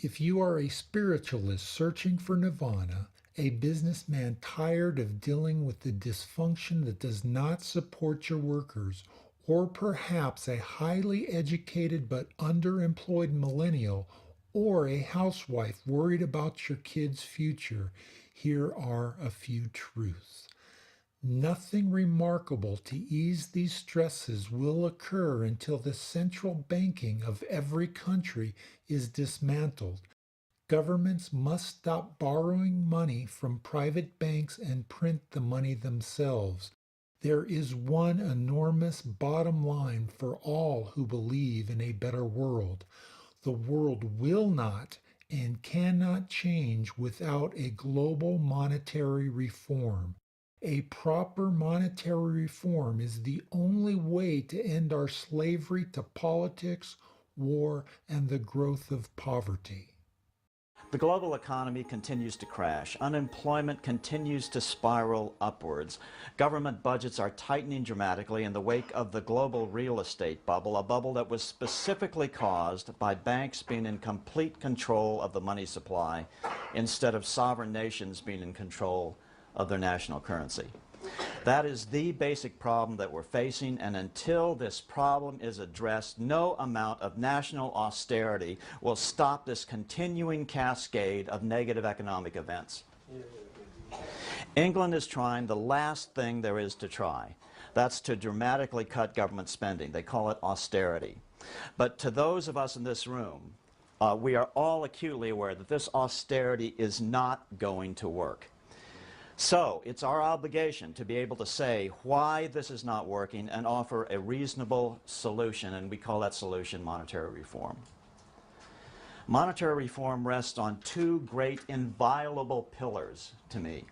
If you are a spiritualist searching for nirvana, a businessman tired of dealing with the dysfunction that does not support your workers, or perhaps a highly educated but underemployed millennial, or a housewife worried about your kids' future, here are a few truths. Nothing remarkable to ease these stresses will occur until the central banking of every country is dismantled. Governments must stop borrowing money from private banks and print the money themselves. There is one enormous bottom line for all who believe in a better world. The world will not and cannot change without a global monetary reform. A proper monetary reform is the only way to end our slavery to politics, war, and the growth of poverty. The global economy continues to crash. Unemployment continues to spiral upwards. Government budgets are tightening dramatically in the wake of the global real estate bubble, a bubble that was specifically caused by banks being in complete control of the money supply instead of sovereign nations being in control of their national currency. That is the basic problem that we're facing, and until this problem is addressed, no amount of national austerity will stop this continuing cascade of negative economic events. England is trying the last thing there is to try. That's to dramatically cut government spending. They call it austerity. But to those of us in this room, we are all acutely aware that this austerity is not going to work. So it's our obligation to be able to say why this is not working and offer a reasonable solution, and we call that solution monetary reform. Monetary reform rests on two great inviolable pillars to me.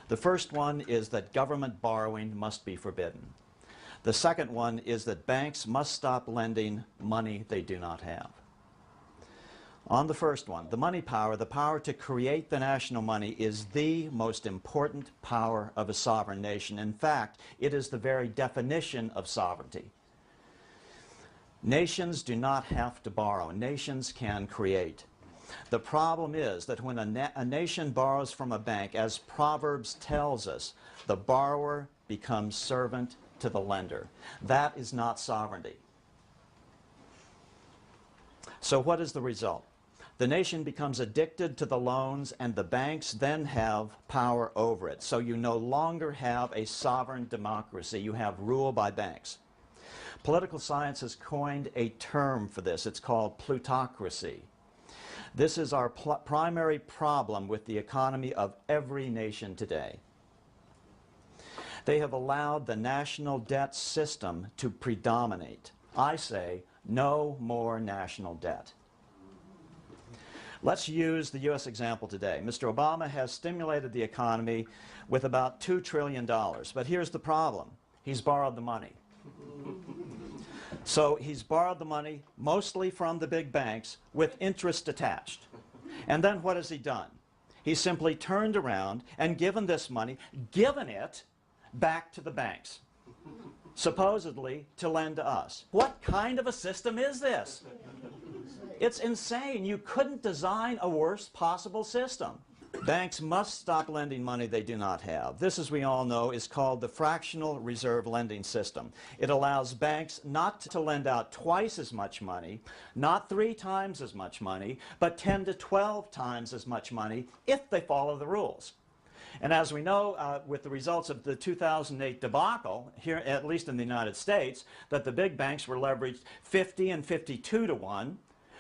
The first one is that government borrowing must be forbidden. The second one is that banks must stop lending money they do not have. On the first one, the money power, the power to create the national money, is the most important power of a sovereign nation. In fact, it is the very definition of sovereignty. Nations do not have to borrow. Nations can create. The problem is that when a nation borrows from a bank, as Proverbs tells us, the borrower becomes servant to the lender. That is not sovereignty. So what is the result? The nation becomes addicted to the loans, and the banks then have power over it. So you no longer have a sovereign democracy. You have rule by banks. Political science has coined a term for this. It's called plutocracy. This is our primary problem with the economy of every nation today. They have allowed the national debt system to predominate. I say, no more national debt. Let's use the U.S. example today. Mr. Obama has stimulated the economy with about $2 trillion. But here's the problem. He's borrowed the money. So he's borrowed the money mostly from the big banks with interest attached. And then what has he done? He's simply turned around and given this money, given it back to the banks, supposedly to lend to us. What kind of a system is this? It's insane. You couldn't design a worse possible system. Banks must stop lending money they do not have. This, as we all know, is called the fractional reserve lending system. It allows banks not to lend out twice as much money, not 3 times as much money, but 10 to 12 times as much money if they follow the rules. And as we know, with the results of the 2008 debacle, here, at least in the United States, that the big banks were leveraged 50 and 52 to 1.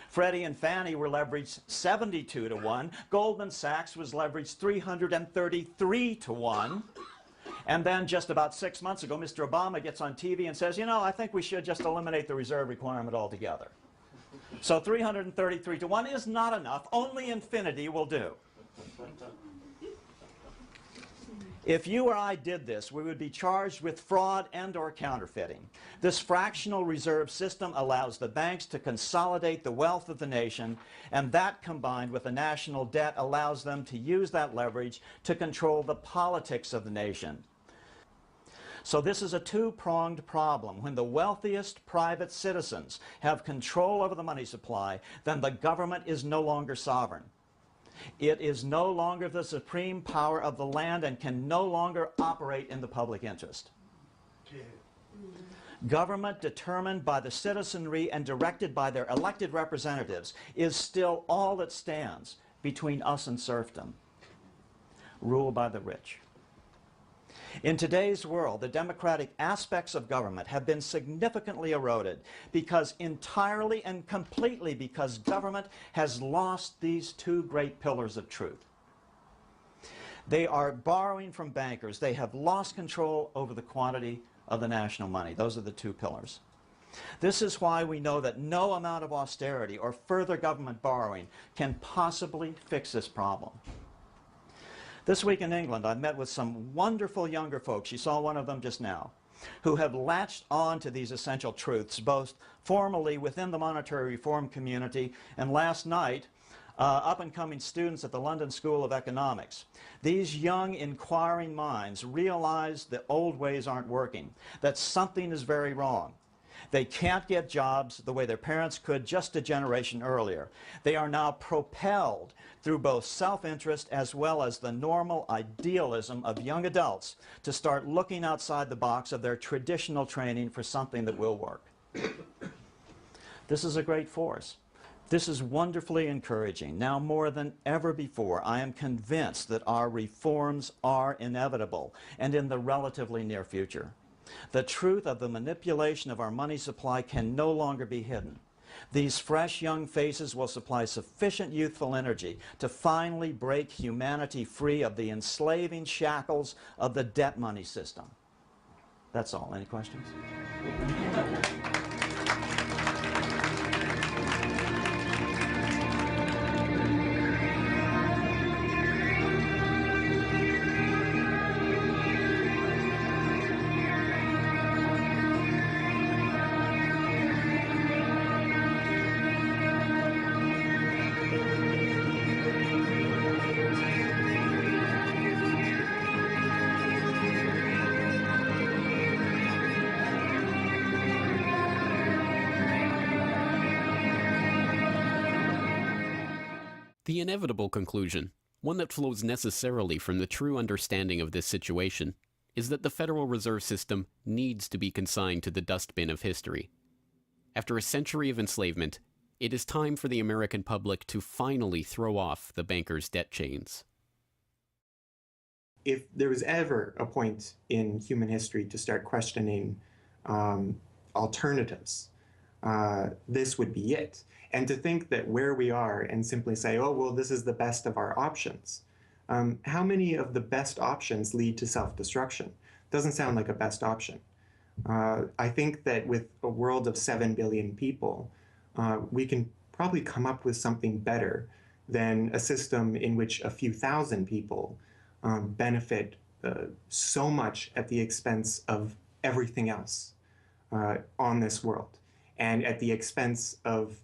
Freddie and Fannie were leveraged 72 to 1. Goldman Sachs was leveraged 333 to 1. And then just about 6 months ago, Mr. Obama gets on TV and says, you know, I think we should just eliminate the reserve requirement altogether. So 333 to 1 is not enough. Only infinity will do. If you or I did this, we would be charged with fraud and or counterfeiting. This fractional reserve system allows the banks to consolidate the wealth of the nation, and that combined with the national debt allows them to use that leverage to control the politics of the nation. So this is a two-pronged problem. When the wealthiest private citizens have control over the money supply, then the government is no longer sovereign. It is no longer the supreme power of the land and can no longer operate in the public interest. Government determined by the citizenry and directed by their elected representatives is still all that stands between us and serfdom. Rule by the rich. In today's world, the democratic aspects of government have been significantly eroded entirely and completely because government has lost these two great pillars of truth. They are borrowing from bankers. They have lost control over the quantity of the national money. Those are the two pillars. This is why we know that no amount of austerity or further government borrowing can possibly fix this problem. This week in England, I've met with some wonderful younger folks, you saw one of them just now, who have latched on to these essential truths, both formally within the monetary reform community and last night, up-and-coming students at the London School of Economics. These young, inquiring minds realize the old ways aren't working, that something is very wrong. They can't get jobs the way their parents could just a generation earlier. They are now propelled through both self-interest as well as the normal idealism of young adults to start looking outside the box of their traditional training for something that will work. This is a great force. This is wonderfully encouraging. Now more than ever before, I am convinced that our reforms are inevitable and in the relatively near future. The truth of the manipulation of our money supply can no longer be hidden. These fresh young faces will supply sufficient youthful energy to finally break humanity free of the enslaving shackles of the debt money system. That's all. Any questions? The inevitable conclusion, one that flows necessarily from the true understanding of this situation, is that the Federal Reserve System needs to be consigned to the dustbin of history. After a century of enslavement, it is time for the American public to finally throw off the bankers' debt chains. If there was ever a point in human history to start questioning alternatives, this would be it. And to think that where we are and simply say, oh, well, this is the best of our options. How many of the best options lead to self-destruction? Doesn't sound like a best option. I think that with a world of 7 billion people, we can probably come up with something better than a system in which a few thousand people benefit so much at the expense of everything else on this world, and at the expense of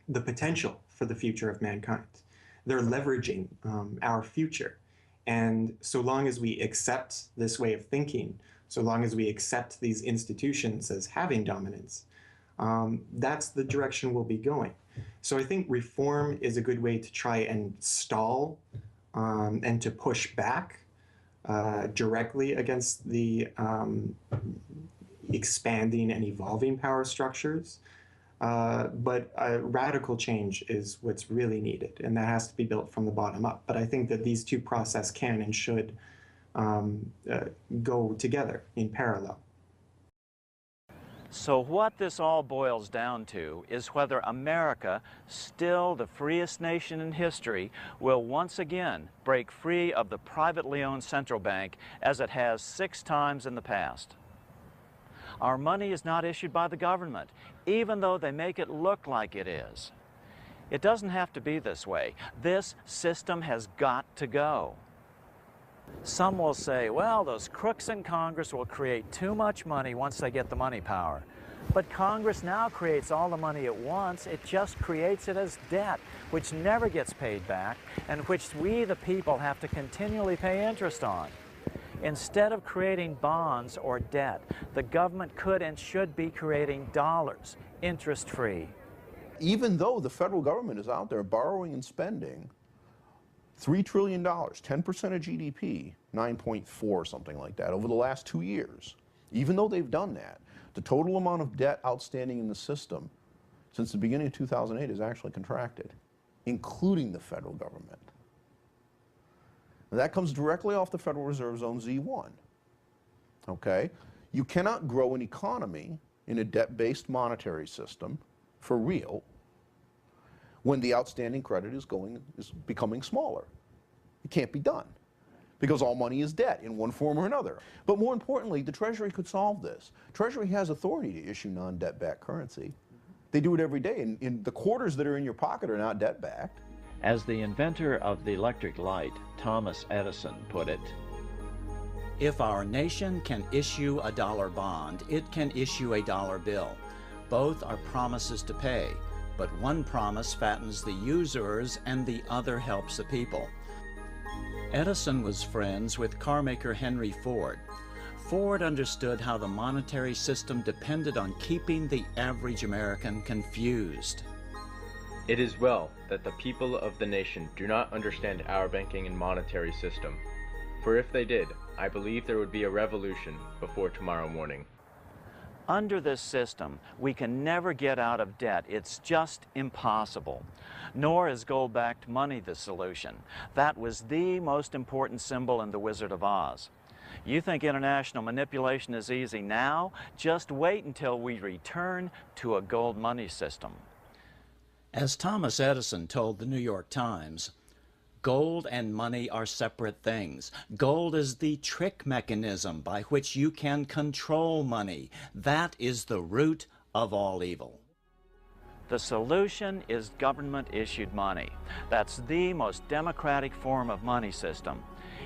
the potential for the future of mankind. They're leveraging our future. And so long as we accept this way of thinking, so long as we accept these institutions as having dominance, that's the direction we'll be going. So I think reform is a good way to try and stall and to push back directly against the expanding and evolving power structures. But radical change is what's really needed, and that has to be built from the bottom up. But I think that these two processes can and should go together in parallel. So what this all boils down to is whether America, still the freest nation in history, will once again break free of the privately owned central bank as it has 6 times in the past. Our money is not issued by the government, even though they make it look like it is. It doesn't have to be this way. This system has got to go. Some will say, well, those crooks in Congress will create too much money once they get the money power. But Congress now creates all the money at once. It just creates it as debt, which never gets paid back, and which we, the people, have to continually pay interest on. Instead of creating bonds or debt, the government could and should be creating dollars, interest-free. Even though the federal government is out there borrowing and spending $3 trillion, 10% of GDP, 9.4, something like that, over the last 2 years, even though they've done that, the total amount of debt outstanding in the system since the beginning of 2008 has actually contracted, including the federal government. And that comes directly off the Federal Reserve Zone Z1. Okay? You cannot grow an economy in a debt-based monetary system for real when the outstanding credit is becoming smaller. It can't be done because all money is debt in one form or another. But more importantly, the Treasury could solve this. Treasury has authority to issue non-debt-backed currency. They do it every day, and the quarters that are in your pocket are not debt-backed. As the inventor of the electric light, Thomas Edison, put it, If our nation can issue a dollar bond, it can issue a dollar bill. Both are promises to pay, but one promise fattens the usurers and the other helps the people. Edison was friends with carmaker Henry Ford. Ford understood how the monetary system depended on keeping the average American confused. It is well that the people of the nation do not understand our banking and monetary system, for if they did, I believe there would be a revolution before tomorrow morning. Under this system, we can never get out of debt. It's just impossible. Nor is gold-backed money the solution. That was the most important symbol in The Wizard of Oz. You think international manipulation is easy now? Just wait until we return to a gold money system. As Thomas Edison told the New York Times, gold and money are separate things. Gold is the trick mechanism by which you can control money. That is the root of all evil. The solution is government-issued money. That's the most democratic form of money system.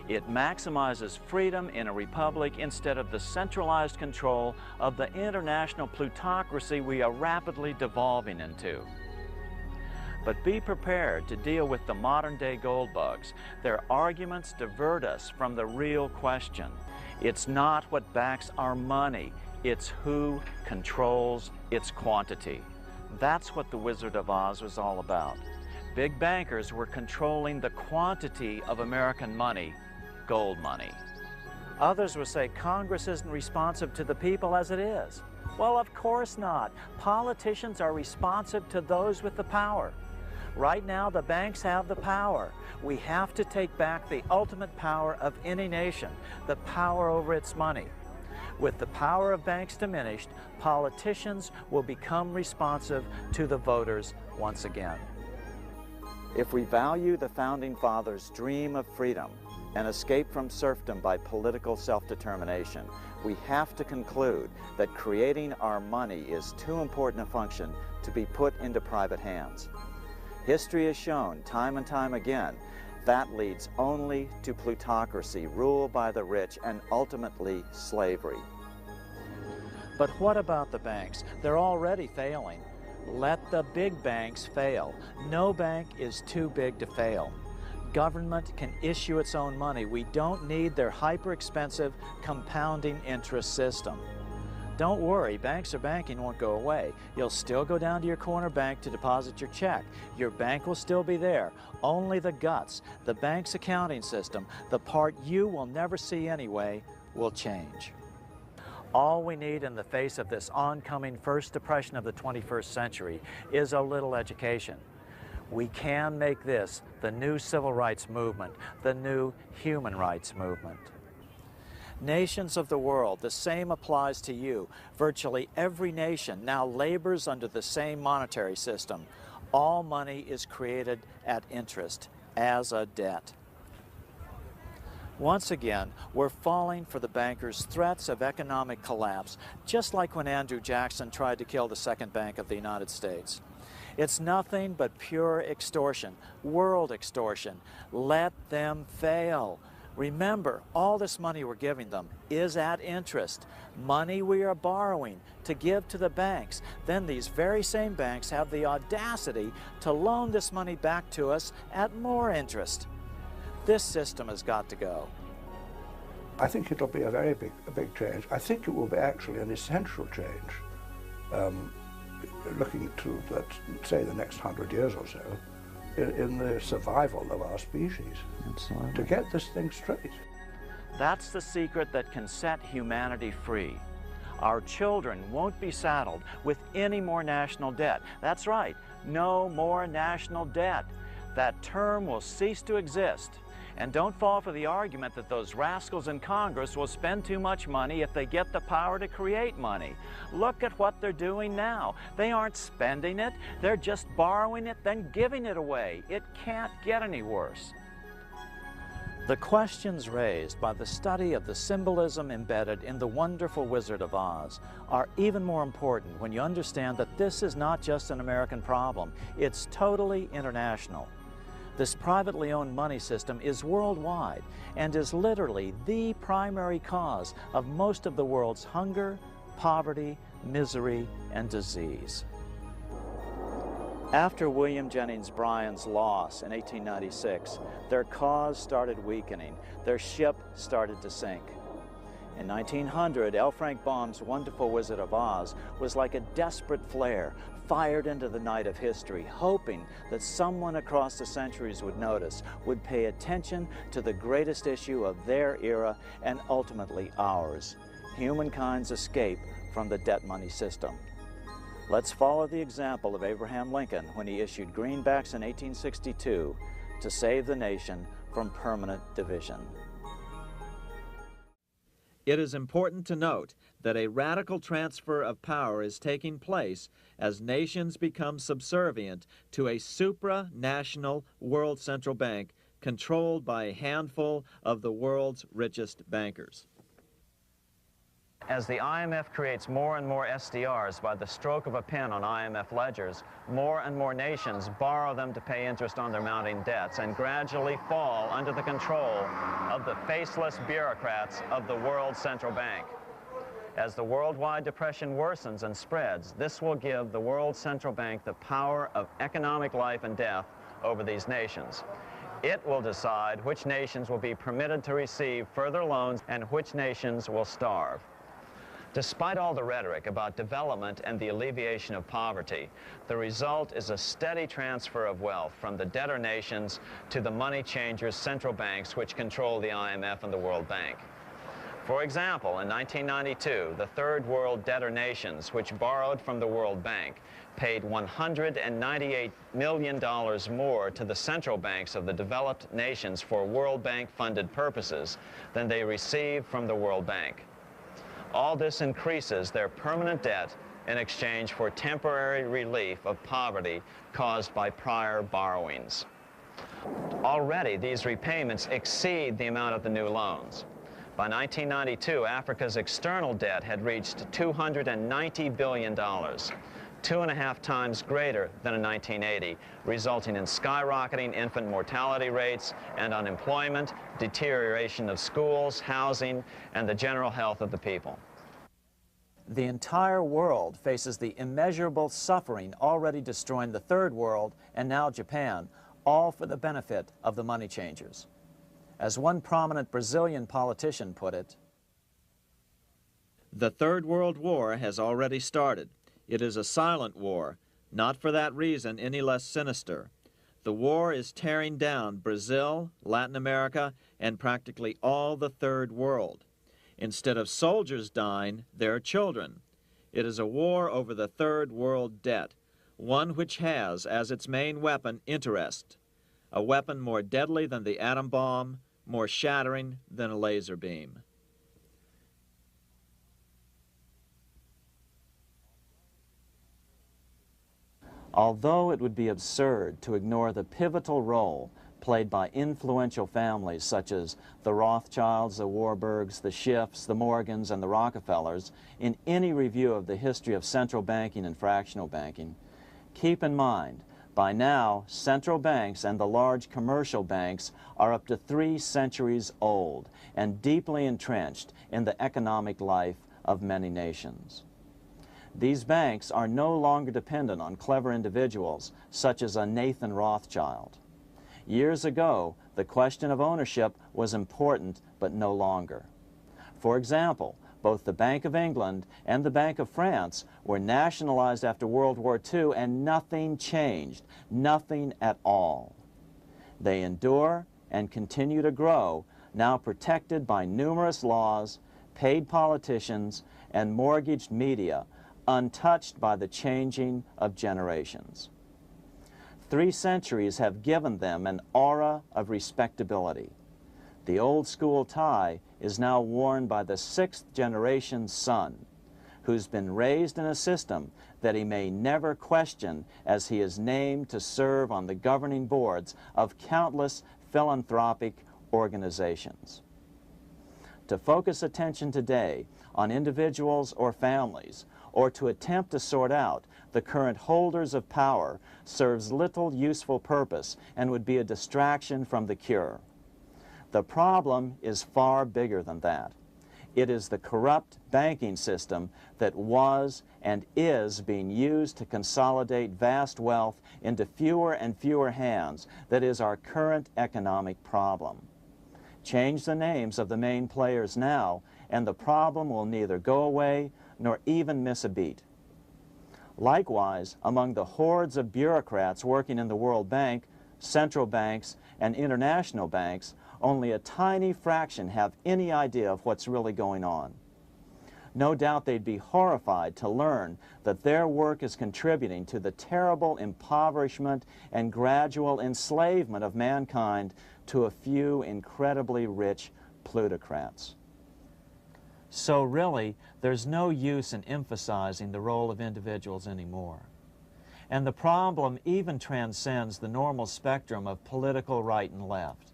It maximizes freedom in a republic instead of the centralized control of the international plutocracy we are rapidly devolving into. But be prepared to deal with the modern-day gold bugs. Their arguments divert us from the real question. It's not what backs our money, it's who controls its quantity. That's what The Wizard of Oz was all about. Big bankers were controlling the quantity of American money, gold money. Others will say Congress isn't responsive to the people as it is. Well, of course not. Politicians are responsive to those with the power. Right now, the banks have the power. We have to take back the ultimate power of any nation, the power over its money. With the power of banks diminished, politicians will become responsive to the voters once again. If we value the Founding Fathers' dream of freedom and escape from serfdom by political self-determination, we have to conclude that creating our money is too important a function to be put into private hands. History has shown time and time again that leads only to plutocracy, rule by the rich, and ultimately slavery. But what about the banks? They're already failing. Let the big banks fail. No bank is too big to fail. Government can issue its own money. We don't need their hyper-expensive compounding interest system. Don't worry, banks or banking won't go away. You'll still go down to your corner bank to deposit your check. Your bank will still be there. Only the guts, the bank's accounting system, the part you will never see anyway, will change. All we need in the face of this oncoming first depression of the 21st century is a little education. We can make this the new civil rights movement, the new human rights movement. Nations of the world, the same applies to you. Virtually every nation now labors under the same monetary system. All money is created at interest, as a debt. Once again, we're falling for the bankers' threats of economic collapse, just like when Andrew Jackson tried to kill the Second Bank of the United States. It's nothing but pure extortion, world extortion. Let them fail. Remember, all this money we're giving them is at interest. Money we are borrowing to give to the banks. Then these very same banks have the audacity to loan this money back to us at more interest. This system has got to go. I think it'll be a big change. I think it will be actually an essential change, looking to, let's say, the next 100 years or so, in the survival of our species. Absolutely. To get this thing straight. That's the secret that can set humanity free. Our children won't be saddled with any more national debt. That's right, no more national debt. That term will cease to exist. And don't fall for the argument that those rascals in Congress will spend too much money if they get the power to create money. Look at what they're doing now. They aren't spending it, they're just borrowing it, then giving it away. It can't get any worse. The questions raised by the study of the symbolism embedded in the wonderful Wizard of Oz are even more important when you understand that this is not just an American problem, it's totally international. This privately owned money system is worldwide and is literally the primary cause of most of the world's hunger, poverty, misery, and disease. After William Jennings Bryan's loss in 1896, their cause started weakening. Their ship started to sink. In 1900, L. Frank Baum's wonderful Wizard of Oz was like a desperate flare fired into the night of history, hoping that someone across the centuries would notice, would pay attention to the greatest issue of their era and ultimately ours, humankind's escape from the debt money system. Let's follow the example of Abraham Lincoln when he issued greenbacks in 1862 to save the nation from permanent division. It is important to note that a radical transfer of power is taking place as nations become subservient to a supranational world central bank controlled by a handful of the world's richest bankers. As the IMF creates more and more SDRs by the stroke of a pen on IMF ledgers, more and more nations borrow them to pay interest on their mounting debts and gradually fall under the control of the faceless bureaucrats of the World Central Bank. As the worldwide depression worsens and spreads, this will give the World Central Bank the power of economic life and death over these nations. It will decide which nations will be permitted to receive further loans and which nations will starve. Despite all the rhetoric about development and the alleviation of poverty, the result is a steady transfer of wealth from the debtor nations to the money changers' central banks which control the IMF and the World Bank. For example, in 1992, the Third World debtor nations, which borrowed from the World Bank, paid $198 million more to the central banks of the developed nations for World Bank-funded purposes than they received from the World Bank. All this increases their permanent debt in exchange for temporary relief of poverty caused by prior borrowings. Already, these repayments exceed the amount of the new loans. By 1992, Africa's external debt had reached $290 billion, 2.5 times greater than in 1980, resulting in skyrocketing infant mortality rates and unemployment, deterioration of schools, housing, and the general health of the people. The entire world faces the immeasurable suffering already destroying the Third World and now Japan, all for the benefit of the money changers. As one prominent Brazilian politician put it, "The Third World War has already started. It is a silent war, not for that reason any less sinister. The war is tearing down Brazil, Latin America, and practically all the Third World. Instead of soldiers dying, there are children. It is a war over the Third World debt, one which has as its main weapon interest, a weapon more deadly than the atom bomb, more shattering than a laser beam." Although it would be absurd to ignore the pivotal role played by influential families such as the Rothschilds, the Warburgs, the Schiffs, the Morgans, and the Rockefellers in any review of the history of central banking and fractional banking, keep in mind, by now, central banks and the large commercial banks are up to 3 centuries old and deeply entrenched in the economic life of many nations. These banks are no longer dependent on clever individuals such as a Nathan Rothschild. Years ago, the question of ownership was important, but no longer. For example, both the Bank of England and the Bank of France were nationalized after World War II, and nothing changed, nothing at all. They endure and continue to grow, now protected by numerous laws, paid politicians, and mortgaged media, untouched by the changing of generations. 3 centuries have given them an aura of respectability. The old school tie is now worn by the 6th generation son, who's been raised in a system that he may never question, as he is named to serve on the governing boards of countless philanthropic organizations. To focus attention today on individuals or families, or to attempt to sort out the current holders of power, serves little useful purpose and would be a distraction from the cure. The problem is far bigger than that. It is the corrupt banking system that was and is being used to consolidate vast wealth into fewer and fewer hands that is our current economic problem. Change the names of the main players now, and the problem will neither go away nor even miss a beat. Likewise, among the hordes of bureaucrats working in the World Bank, central banks, and international banks, only a tiny fraction have any idea of what's really going on. No doubt they'd be horrified to learn that their work is contributing to the terrible impoverishment and gradual enslavement of mankind to a few incredibly rich plutocrats. So really, there's no use in emphasizing the role of individuals anymore. And the problem even transcends the normal spectrum of political right and left.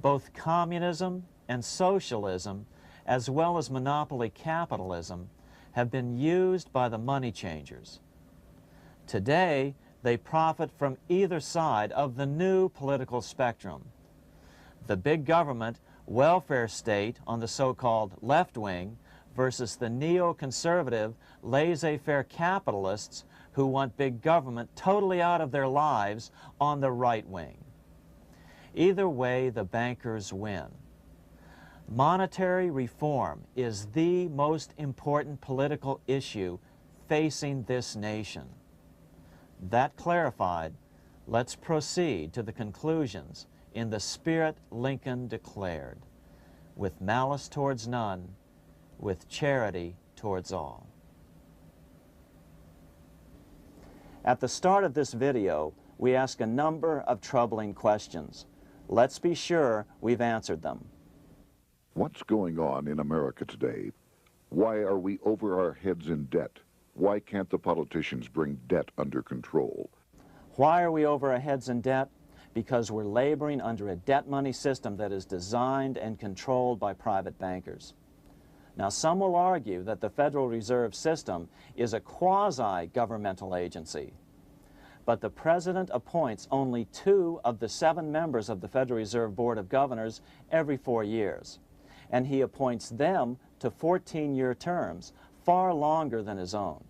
Both communism and socialism, as well as monopoly capitalism, have been used by the money changers. Today, they profit from either side of the new political spectrum. The big government welfare state on the so-called left wing versus the neoconservative laissez-faire capitalists who want big government totally out of their lives on the right wing. Either way, the bankers win. Monetary reform is the most important political issue facing this nation. That clarified, let's proceed to the conclusions in the spirit Lincoln declared, with malice towards none, with charity towards all. At the start of this video, we ask a number of troubling questions. Let's be sure we've answered them. What's going on in America today? Why are we over our heads in debt? Why can't the politicians bring debt under control? Why are we over our heads in debt? Because we're laboring under a debt money system that is designed and controlled by private bankers. Now, some will argue that the Federal Reserve System is a quasi-governmental agency. But the President appoints only 2 of the 7 members of the Federal Reserve Board of Governors every 4 years. And he appoints them to 14-year terms, far longer than his own.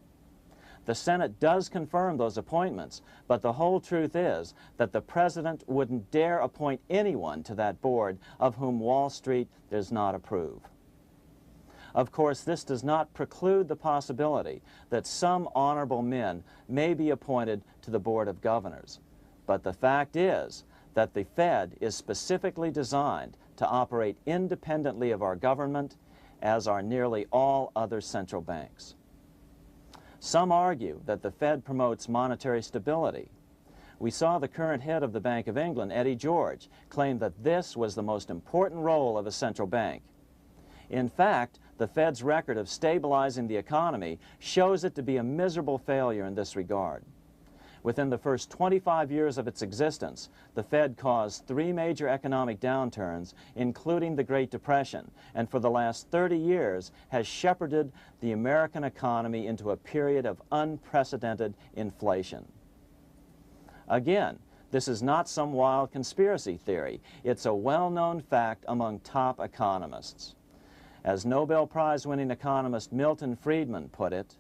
The Senate does confirm those appointments, but the whole truth is that the President wouldn't dare appoint anyone to that board of whom Wall Street does not approve. Of course, this does not preclude the possibility that some honorable men may be appointed to the Board of Governors. But the fact is that the Fed is specifically designed to operate independently of our government, as are nearly all other central banks. Some argue that the Fed promotes monetary stability. We saw the current head of the Bank of England, Eddie George, claim that this was the most important role of a central bank. In fact, the Fed's record of stabilizing the economy shows it to be a miserable failure in this regard. Within the first 25 years of its existence, the Fed caused 3 major economic downturns, including the Great Depression, and for the last 30 years has shepherded the American economy into a period of unprecedented inflation. Again, this is not some wild conspiracy theory. It's a well-known fact among top economists. As Nobel Prize-winning economist Milton Friedman put it,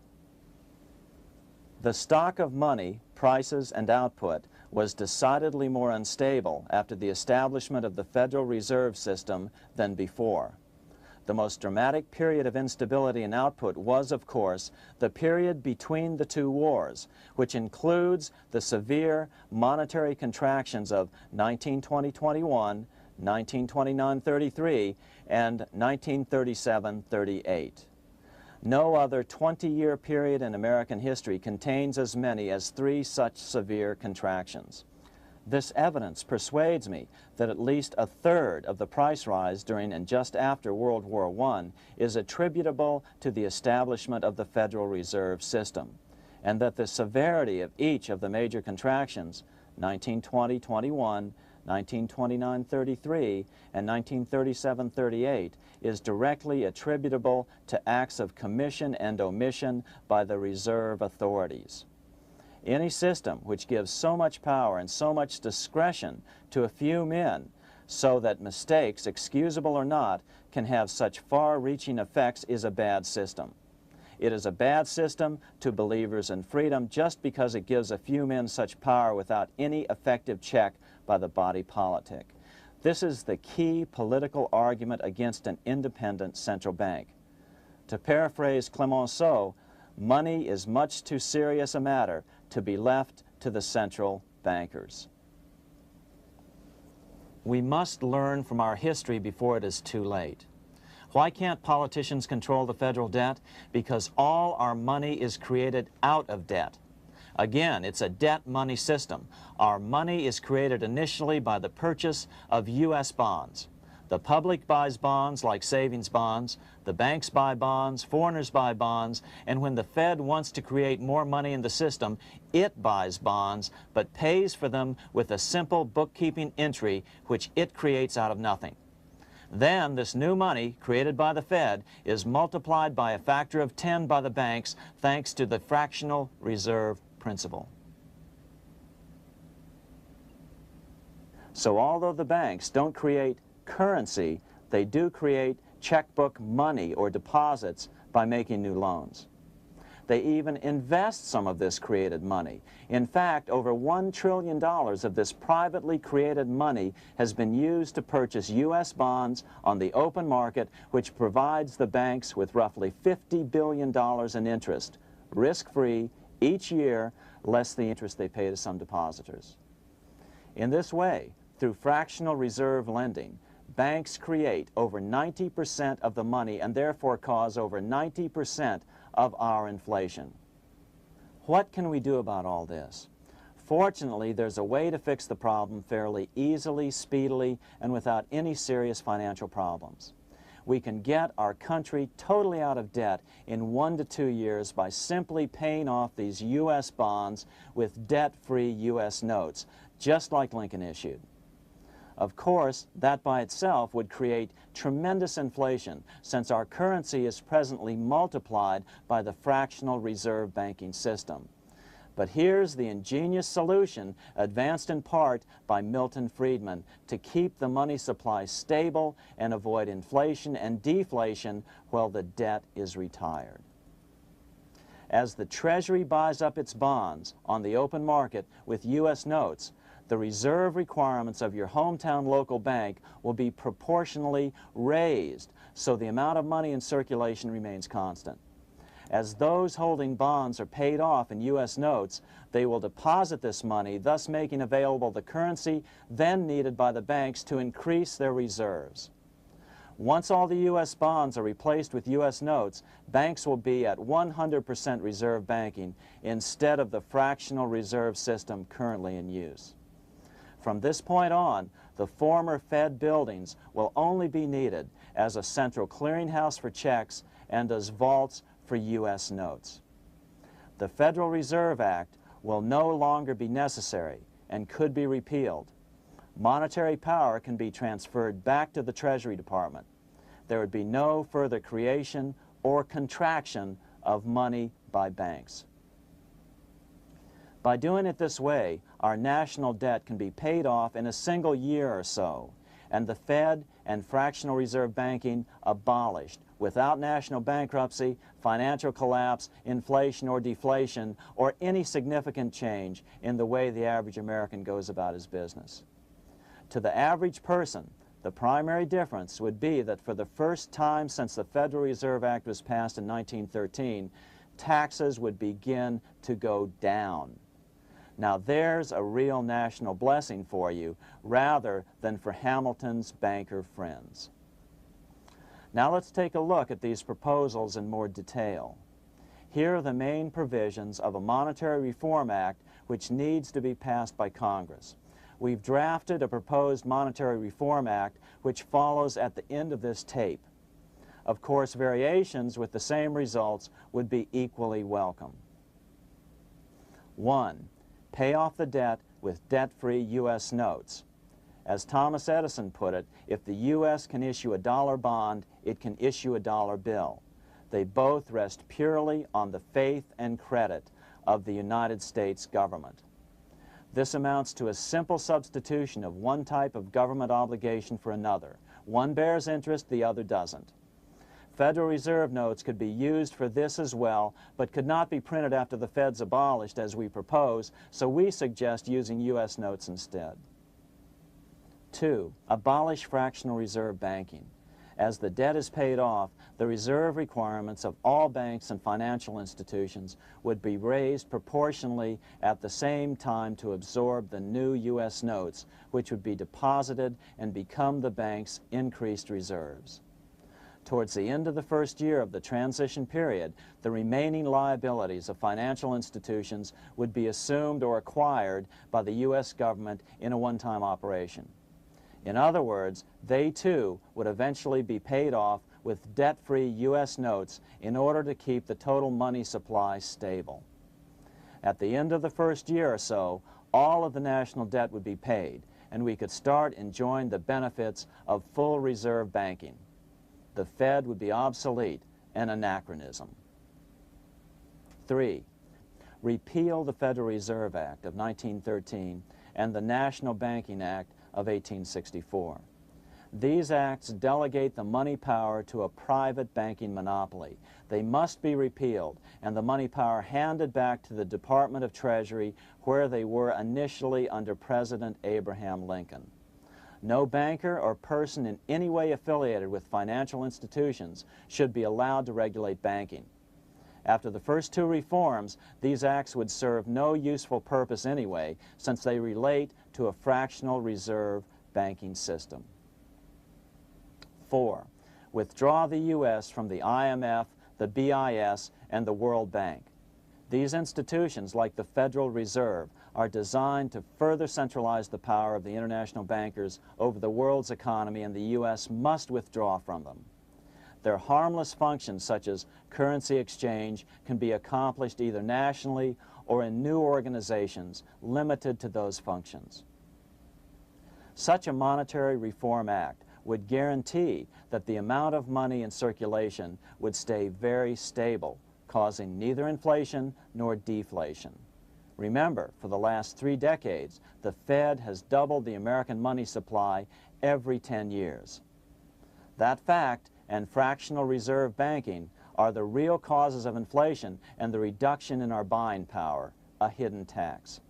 the stock of money, prices, and output was decidedly more unstable after the establishment of the Federal Reserve System than before. The most dramatic period of instability in output was, of course, the period between the two wars, which includes the severe monetary contractions of 1920-21, 1929-33, and 1937-38. No other 20-year period in American history contains as many as 3 such severe contractions. This evidence persuades me that at least a third of the price rise during and just after World War I is attributable to the establishment of the Federal Reserve System, and that the severity of each of the major contractions, 1920-21, 1929-33, and 1937-38, is directly attributable to acts of commission and omission by the reserve authorities. Any system which gives so much power and so much discretion to a few men so that mistakes, excusable or not, can have such far-reaching effects is a bad system. It is a bad system to believers in freedom just because it gives a few men such power without any effective check by the body politic. This is the key political argument against an independent central bank. To paraphrase Clemenceau, money is much too serious a matter to be left to the central bankers. We must learn from our history before it is too late. Why can't politicians control the federal debt? Because all our money is created out of debt. Again, it's a debt money system. Our money is created initially by the purchase of U.S. bonds. The public buys bonds like savings bonds, the banks buy bonds, foreigners buy bonds, and when the Fed wants to create more money in the system, it buys bonds, but pays for them with a simple bookkeeping entry which it creates out of nothing. Then this new money, created by the Fed, is multiplied by a factor of 10 by the banks thanks to the fractional reserve principle. So although the banks don't create currency, they do create checkbook money or deposits by making new loans. They even invest some of this created money. In fact, over $1 trillion of this privately created money has been used to purchase U.S. bonds on the open market, which provides the banks with roughly $50 billion in interest, risk-free, each year, less the interest they pay to some depositors. In this way, through fractional reserve lending, banks create over 90% of the money and therefore cause over 90% of our inflation. What can we do about all this? Fortunately, there's a way to fix the problem fairly easily, speedily, and without any serious financial problems. We can get our country totally out of debt in 1 to 2 years by simply paying off these U.S. bonds with debt-free U.S. notes, just like Lincoln issued. Of course, that by itself would create tremendous inflation, since our currency is presently multiplied by the fractional reserve banking system. But here's the ingenious solution, advanced in part by Milton Friedman, to keep the money supply stable and avoid inflation and deflation while the debt is retired. As the Treasury buys up its bonds on the open market with U.S. notes, the reserve requirements of your hometown local bank will be proportionally raised, so the amount of money in circulation remains constant. As those holding bonds are paid off in U.S. notes, they will deposit this money, thus making available the currency then needed by the banks to increase their reserves. Once all the U.S. bonds are replaced with U.S. notes, banks will be at 100% reserve banking instead of the fractional reserve system currently in use. From this point on, the former Fed buildings will only be needed as a central clearinghouse for checks and as vaults for U.S. notes. The Federal Reserve Act will no longer be necessary and could be repealed. Monetary power can be transferred back to the Treasury Department. There would be no further creation or contraction of money by banks. By doing it this way, our national debt can be paid off in a single year or so, and the Fed and fractional reserve banking abolished without national bankruptcy, financial collapse, inflation or deflation, or any significant change in the way the average American goes about his business. To the average person, The primary difference would be that for the first time since the Federal Reserve Act was passed in 1913, taxes would begin to go down. Now there's a real national blessing for you, rather than for Hamilton's banker friends. Now let's take a look at these proposals in more detail. Here are the main provisions of a Monetary Reform Act which needs to be passed by Congress. We've drafted a proposed Monetary Reform Act which follows at the end of this tape. Of course, variations with the same results would be equally welcome. 1. Pay off the debt with debt-free U.S. notes. As Thomas Edison put it, if the U.S. can issue a dollar bond, it can issue a dollar bill. They both rest purely on the faith and credit of the United States government. This amounts to a simple substitution of one type of government obligation for another. One bears interest, the other doesn't. Federal Reserve notes could be used for this as well, but could not be printed after the Fed's abolished as we propose, so we suggest using U.S. notes instead. 2. Abolish fractional reserve banking. As the debt is paid off, the reserve requirements of all banks and financial institutions would be raised proportionally at the same time to absorb the new U.S. notes, which would be deposited and become the bank's increased reserves. Towards the end of the first year of the transition period, the remaining liabilities of financial institutions would be assumed or acquired by the U.S. government in a one-time operation. In other words, they too would eventually be paid off with debt-free U.S. notes in order to keep the total money supply stable. At the end of the first year or so, all of the national debt would be paid, and we could start enjoying the benefits of full reserve banking. The Fed would be obsolete, an anachronism. 3. Repeal the Federal Reserve Act of 1913 and the National Banking Act of 1864. These acts delegate the money power to a private banking monopoly. They must be repealed and the money power handed back to the Department of Treasury where they were initially under President Abraham Lincoln. No banker or person in any way affiliated with financial institutions should be allowed to regulate banking. After the first two reforms, these acts would serve no useful purpose anyway, since they relate to a fractional reserve banking system. 4. Withdraw the U.S. from the IMF, the BIS, and the World Bank. These institutions, like the Federal Reserve, are designed to further centralize the power of the international bankers over the world's economy, and the U.S. must withdraw from them. Their harmless functions, such as currency exchange, can be accomplished either nationally or in new organizations limited to those functions. Such a monetary reform act would guarantee that the amount of money in circulation would stay very stable, causing neither inflation nor deflation. Remember, for the last 3 decades, the Fed has doubled the American money supply every 10 years. That fact and fractional reserve banking are the real causes of inflation and the reduction in our buying power, a hidden tax.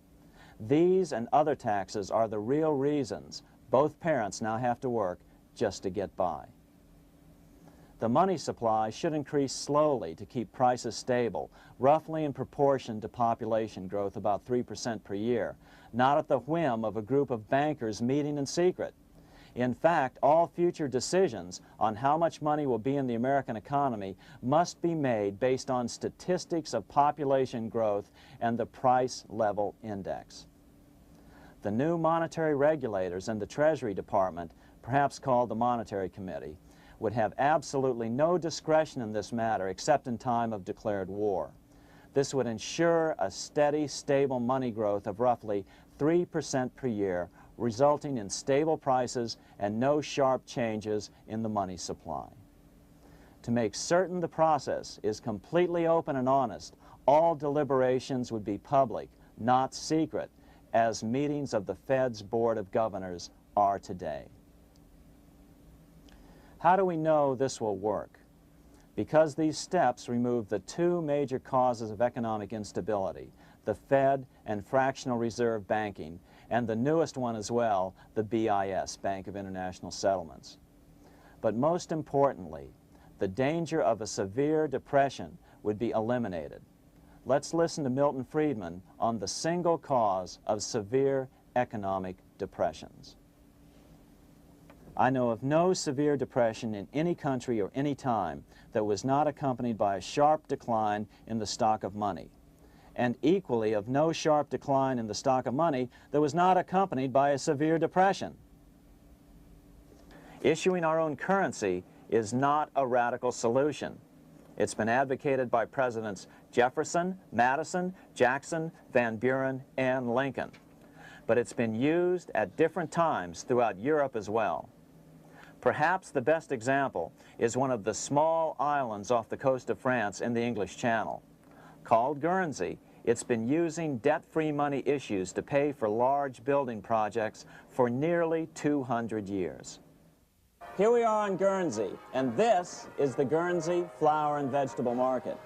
These and other taxes are the real reasons both parents now have to work just to get by. The money supply should increase slowly to keep prices stable, roughly in proportion to population growth, about 3% per year, not at the whim of a group of bankers meeting in secret. In fact, all future decisions on how much money will be in the American economy must be made based on statistics of population growth and the price level index. The new monetary regulators and the Treasury Department, perhaps called the Monetary Committee, would have absolutely no discretion in this matter except in time of declared war. This would ensure a steady, stable money growth of roughly 3% per year, resulting in stable prices and no sharp changes in the money supply. To make certain the process is completely open and honest, all deliberations would be public, not secret, as meetings of the Fed's Board of Governors are today. How do we know this will work? Because these steps remove the 2 major causes of economic instability, the Fed and fractional reserve banking, and the newest one as well, the BIS, Bank of International Settlements. But most importantly, the danger of a severe depression would be eliminated. Let's listen to Milton Friedman on the single cause of severe economic depressions. I know of no severe depression in any country or any time that was not accompanied by a sharp decline in the stock of money, and equally of no sharp decline in the stock of money that was not accompanied by a severe depression. Issuing our own currency is not a radical solution. It's been advocated by Presidents Jefferson, Madison, Jackson, Van Buren, and Lincoln. But it's been used at different times throughout Europe as well. Perhaps the best example is one of the small islands off the coast of France in the English Channel. Called Guernsey, it's been using debt-free money issues to pay for large building projects for nearly 200 years. Here we are on Guernsey, and this is the Guernsey Flower and Vegetable Market.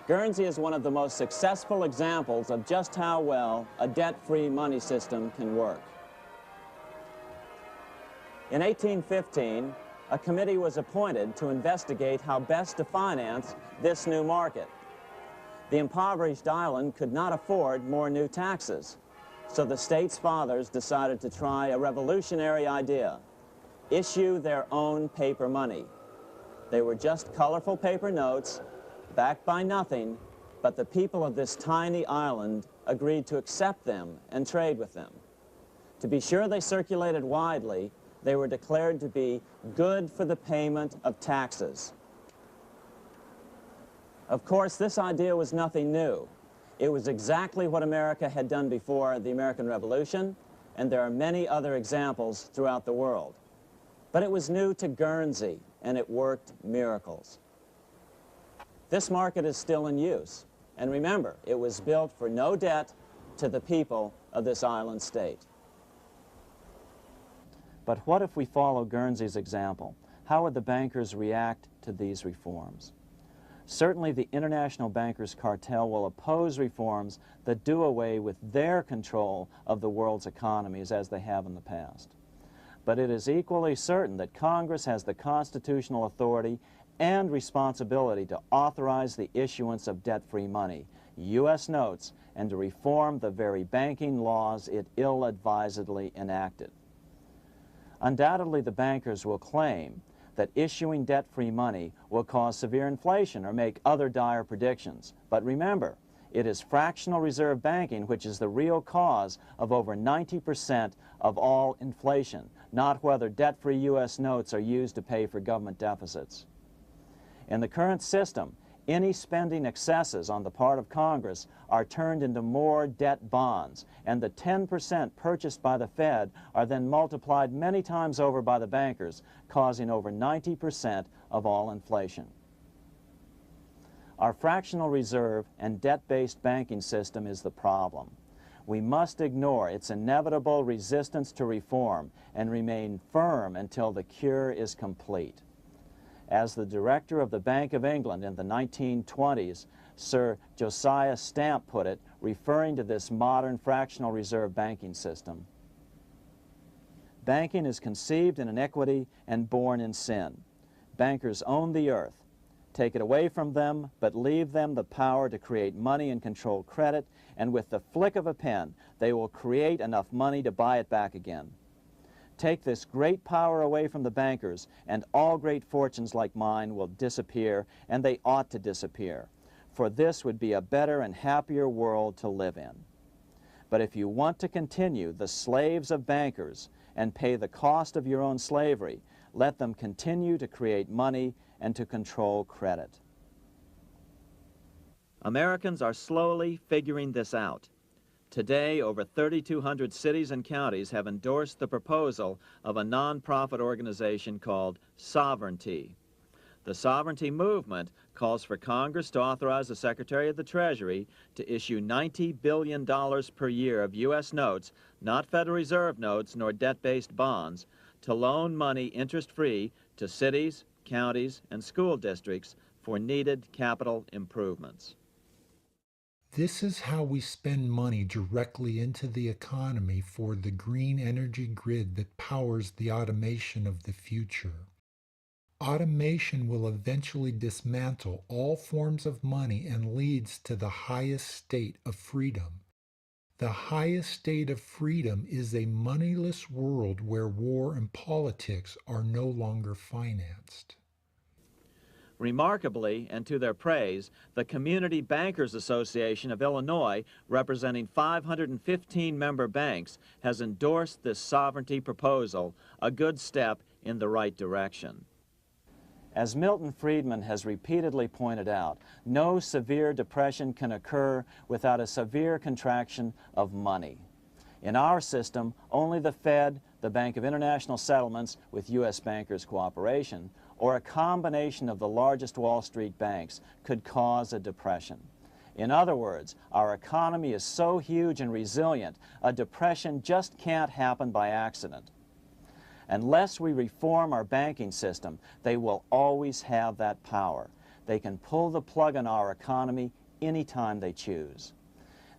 Guernsey is one of the most successful examples of just how well a debt-free money system can work. In 1815, a committee was appointed to investigate how best to finance this new market. The impoverished island could not afford more new taxes, so the state's fathers decided to try a revolutionary idea: issue their own paper money. They were just colorful paper notes, backed by nothing, but the people of this tiny island agreed to accept them and trade with them. To be sure they circulated widely, they were declared to be good for the payment of taxes. Of course, this idea was nothing new. It was exactly what America had done before the American Revolution, and there are many other examples throughout the world. But it was new to Guernsey, and it worked miracles. This market is still in use, and remember, it was built for no debt to the people of this island state. But what if we follow Guernsey's example? How would the bankers react to these reforms? Certainly the international bankers cartel will oppose reforms that do away with their control of the world's economies as they have in the past. But it is equally certain that Congress has the constitutional authority and responsibility to authorize the issuance of debt-free money, U.S. notes, and to reform the very banking laws it ill-advisedly enacted. Undoubtedly, the bankers will claim that issuing debt-free money will cause severe inflation or make other dire predictions. But remember, it is fractional reserve banking which is the real cause of over 90% of all inflation, not whether debt-free U.S. notes are used to pay for government deficits. In the current system, any spending excesses on the part of Congress are turned into more debt bonds, and the 10% purchased by the Fed are then multiplied many times over by the bankers, causing over 90% of all inflation. Our fractional reserve and debt-based banking system is the problem. We must ignore its inevitable resistance to reform and remain firm until the cure is complete. As the director of the Bank of England in the 1920s, Sir Josiah Stamp put it, referring to this modern fractional reserve banking system, banking is conceived in iniquity and born in sin. Bankers own the earth. Take it away from them, but leave them the power to create money and control credit, and with the flick of a pen, they will create enough money to buy it back again. Take this great power away from the bankers, and all great fortunes like mine will disappear, and they ought to disappear, for this would be a better and happier world to live in. But if you want to continue the slaves of bankers and pay the cost of your own slavery, let them continue to create money and to control credit. Americans are slowly figuring this out. Today, over 3,200 cities and counties have endorsed the proposal of a nonprofit organization called Sovereignty. The Sovereignty movement calls for Congress to authorize the Secretary of the Treasury to issue $90 billion per year of U.S. notes, not Federal Reserve notes nor debt-based bonds, to loan money interest-free to cities, counties, and school districts for needed capital improvements. This is how we spend money directly into the economy for the green energy grid that powers the automation of the future. Automation will eventually dismantle all forms of money and leads to the highest state of freedom. The highest state of freedom is a moneyless world where war and politics are no longer financed. Remarkably, and to their praise, the Community Bankers Association of Illinois, representing 515 member banks, has endorsed this sovereignty proposal, a good step in the right direction. As Milton Friedman has repeatedly pointed out, no severe depression can occur without a severe contraction of money. In our system, only the Fed, the Bank of International Settlements, with U.S. bankers' cooperation, or a combination of the largest Wall Street banks could cause a depression. In other words, our economy is so huge and resilient, a depression just can't happen by accident. Unless we reform our banking system, they will always have that power. They can pull the plug on our economy anytime they choose.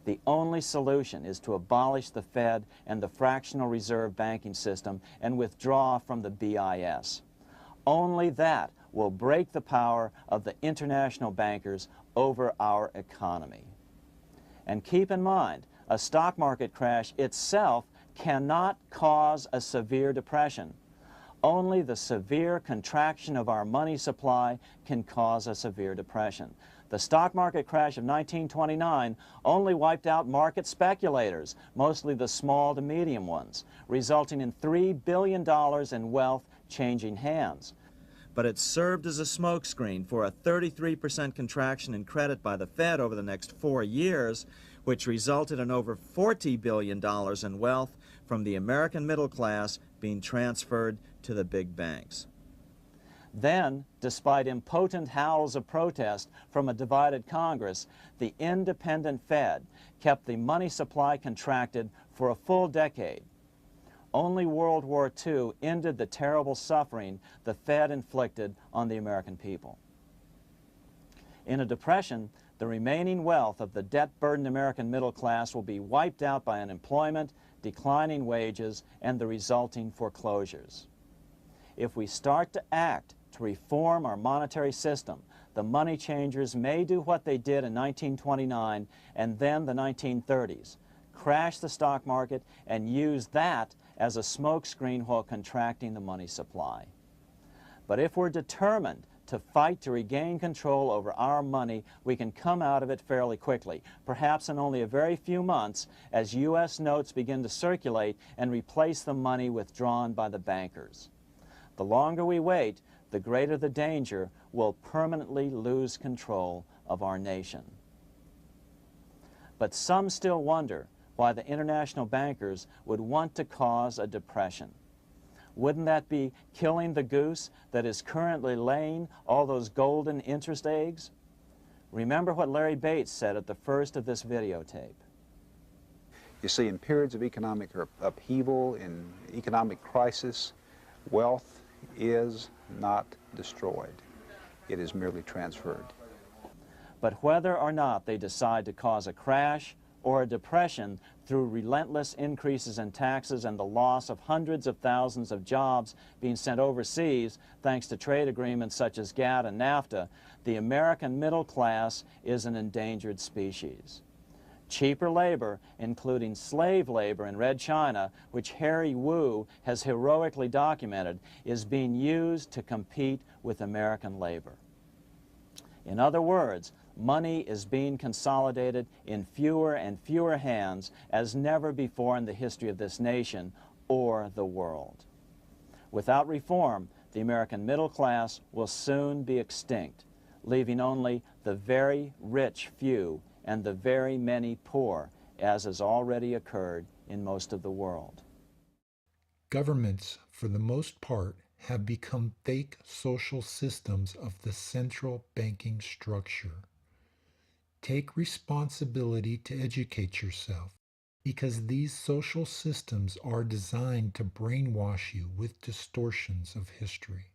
The only solution is to abolish the Fed and the fractional reserve banking system and withdraw from the BIS. Only that will break the power of the international bankers over our economy. And keep in mind, a stock market crash itself cannot cause a severe depression. Only the severe contraction of our money supply can cause a severe depression. The stock market crash of 1929 only wiped out market speculators, mostly the small to medium ones, resulting in $3 billion in wealth changing hands. But it served as a smokescreen for a 33% contraction in credit by the Fed over the next 4 years, which resulted in over $40 billion in wealth from the American middle class being transferred to the big banks. Then, despite impotent howls of protest from a divided Congress, the independent Fed kept the money supply contracted for a full decade. Only World War II ended the terrible suffering the Fed inflicted on the American people. In a depression, the remaining wealth of the debt-burdened American middle class will be wiped out by unemployment, declining wages, and the resulting foreclosures. If we start to act to reform our monetary system, the money changers may do what they did in 1929 and then the 1930s, crash the stock market and use that as a smokescreen while contracting the money supply. But if we're determined to fight to regain control over our money, we can come out of it fairly quickly, perhaps in only a very few months, as U.S. notes begin to circulate and replace the money withdrawn by the bankers. The longer we wait, the greater the danger we'll permanently lose control of our nation. But some still wonder why the international bankers would want to cause a depression. Wouldn't that be killing the goose that is currently laying all those golden interest eggs? Remember what Larry Bates said at the first of this videotape. You see, in periods of economic upheaval, in economic crisis, wealth is not destroyed. It is merely transferred. But whether or not they decide to cause a crash or a depression through relentless increases in taxes and the loss of hundreds of thousands of jobs being sent overseas thanks to trade agreements such as GATT and NAFTA, the American middle class is an endangered species. Cheaper labor, including slave labor in Red China, which Harry Wu has heroically documented, is being used to compete with American labor. In other words, money is being consolidated in fewer and fewer hands as never before in the history of this nation or the world. Without reform, the American middle class will soon be extinct, leaving only the very rich few and the very many poor, as has already occurred in most of the world. Governments, for the most part, have become fake social systems of the central banking structure. Take responsibility to educate yourself, because these social systems are designed to brainwash you with distortions of history.